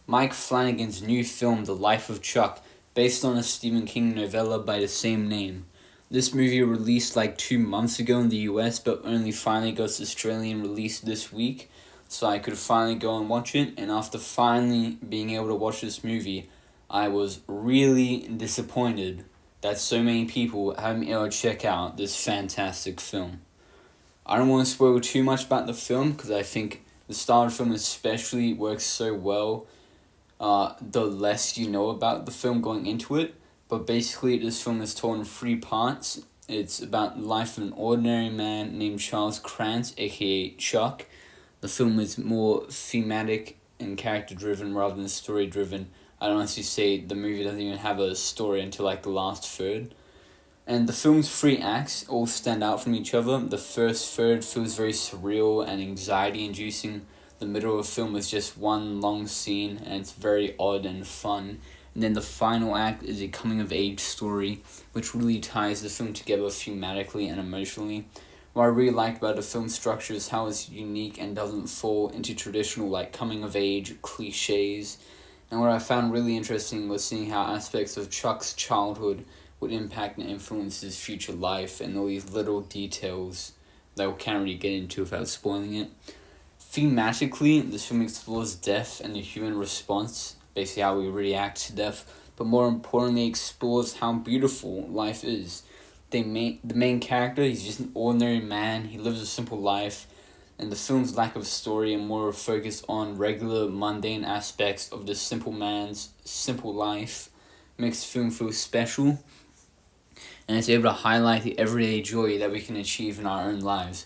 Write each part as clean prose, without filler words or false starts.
Mike Flanagans' new film, The Life of Chuck, based on a Stephen King novella by the same name. This movie released like 2 months ago in the US, but only finally got its Australian release this week, so I could finally go and watch it. And after finally being able to watch this movie, I was really disappointed that so many people haven't been able to check out this fantastic film. I don't want to spoil too much about the film because I think the start of the film especially works so well. The less you know about the film going into it, but basically this film is told in 3 parts. It's about the life of an ordinary man named Charles Krantz, aka Chuck. The film is more thematic and character driven rather than story driven. I'd honestly say the movie doesn't even have a story until like the last third. And the film's 3 acts all stand out from each other. The first third feels very surreal and anxiety inducing. The middle of the film is just one long scene and it's very odd and fun. And then the final act is a coming of age story, which really ties the film together thematically and emotionally. What I really liked about the film structure is how it's unique and doesn't fall into traditional like coming of age cliches. And what I found really interesting was seeing how aspects of Chuck's childhood would impact and influence his future life and all these little details that we can't really get into without spoiling it. Thematically, this film explores death and the human response, basically how we react to death, but more importantly explores how beautiful life is. The main character, he's just an ordinary man, he lives a simple life, and the film's lack of story and more focus on regular mundane aspects of this simple man's simple life makes the film feel special, and it's able to highlight the everyday joy that we can achieve in our own lives.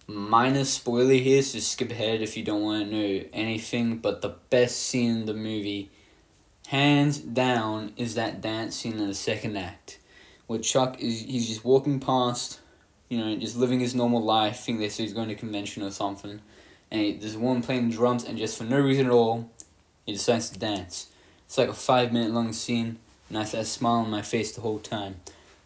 Minor spoiler here, so skip ahead if you don't want to know anything, but the best scene in the movie, hands down, is that dance scene in the second act. Where Chuck he's just walking past, just living his normal life, think they say he's going to a convention or something, and there's one playing drums, and just for no reason at all, he decides to dance. It's like a 5-minute long scene, and I had a smile on my face the whole time.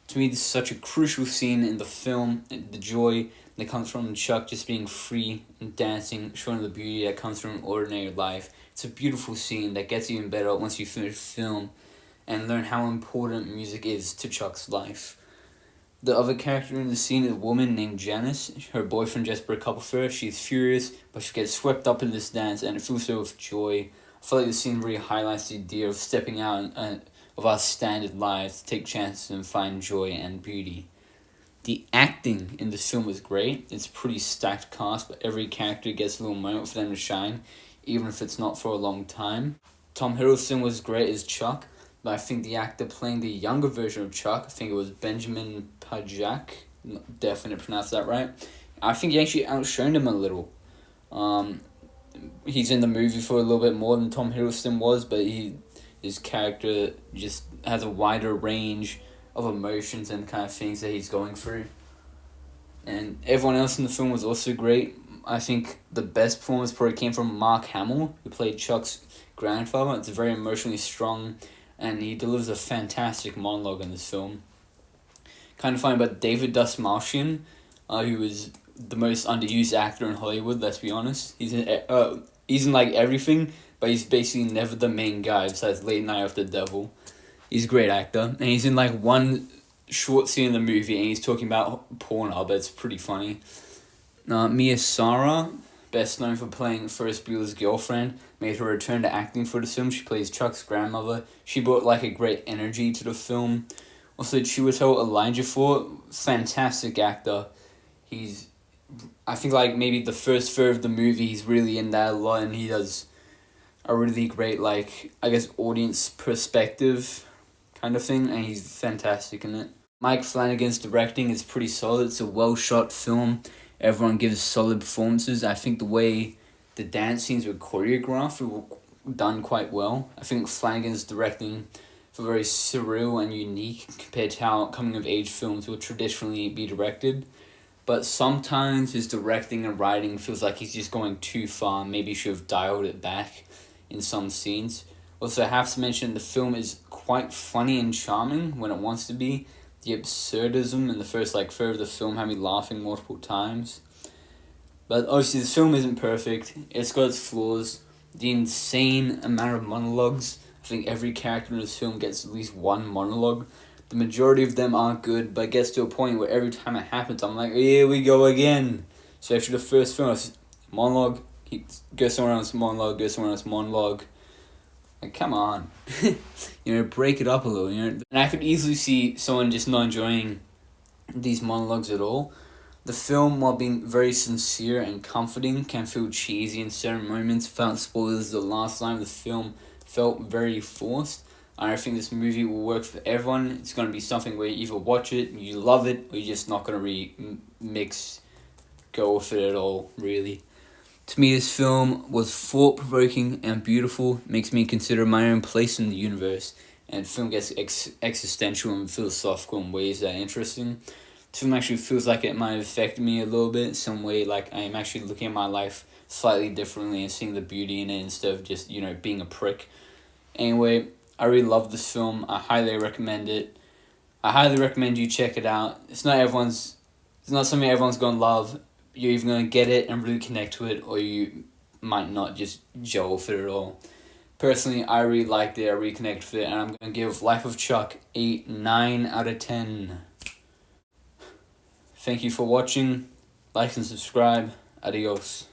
To me, this is such a crucial scene in the film, the joy that comes from Chuck just being free and dancing, showing the beauty that comes from an ordinary life. It's a beautiful scene that gets even better once you finish the film and learn how important music is to Chuck's life. The other character in the scene is a woman named Janice. Her boyfriend just broke up with her. She's furious, but she gets swept up in this dance and it fills her with joy. I feel like the scene really highlights the idea of stepping out of our standard lives to take chances and find joy and beauty. The acting in this film was great. It's a pretty stacked cast, but every character gets a little moment for them to shine, even if it's not for a long time. Tom Hiddleston was great as Chuck, but I think the actor playing the younger version of Chuck, I think it was Benjamin Pajak, definitely pronounced that right. I think he actually outshone him a little. He's in the movie for a little bit more than Tom Hiddleston was, but his character just has a wider range of emotions and kind of things that he's going through. And everyone else in the film was also great. I think the best performance probably came from Mark Hamill, who played Chuck's grandfather. It's very emotionally strong, and he delivers a fantastic monologue in this film. Kind of funny about David Dastmalchian, who is the most underused actor in Hollywood, let's be honest. He's in like everything, but he's basically never the main guy besides Late Night with the Devil. He's a great actor, and he's in like one short scene in the movie, and he's talking about Pornhub, but it's pretty funny. Mia Sara, best known for playing Ferris Bueller's girlfriend, made her return to acting for the film. She plays Chuck's grandmother. She brought like a great energy to the film. Also, Chiwetel Ejiofor, fantastic actor. I think like maybe the first third of the movie, he's really in that a lot, and he does a really great audience perspective kind of thing, and he's fantastic in it. Mike Flanagan's directing is pretty solid. It's a well-shot film. Everyone gives solid performances. I think the way the dance scenes were choreographed were done quite well. I think Flanagan's directing was very surreal and unique compared to how coming-of-age films would traditionally be directed. But sometimes his directing and writing feels like he's just going too far. Maybe he should have dialed it back in some scenes. Also, I have to mention the film is quite funny and charming when it wants to be. The absurdism in the first third of the film had me laughing multiple times. But obviously this film isn't perfect. It's got its flaws. the insane amount of monologues. I think every character in this film gets at least one monologue. The majority of them aren't good, but it gets to a point where every time it happens, I'm like, here we go again. So after the first film, it's monologue, go somewhere else, monologue, go somewhere else, monologue. Like, come on. Break it up a little, And I could easily see someone just not enjoying these monologues at all. The film, while being very sincere and comforting, can feel cheesy in certain moments. Without spoilers, the last line of the film felt very forced. I think this movie will work for everyone. It's going to be something where you either watch it, you love it, or you're just not going to go with it at all, really. To me, this film was thought-provoking and beautiful. It makes me consider my own place in the universe. And the film gets existential and philosophical in ways that are interesting. This film actually feels like it might have affected me a little bit. Some way, like I am actually looking at my life slightly differently and seeing the beauty in it instead of just, being a prick. Anyway, I really love this film. I highly recommend it. I highly recommend you check it out. It's not something everyone's gonna love. You're either gonna get it and really connect to it, or you might not just gel with it at all. Personally, I really liked it. I really connected with it, and I'm gonna give Life of Chuck a 9 out of 10. Thank you for watching. Like and subscribe. Adios.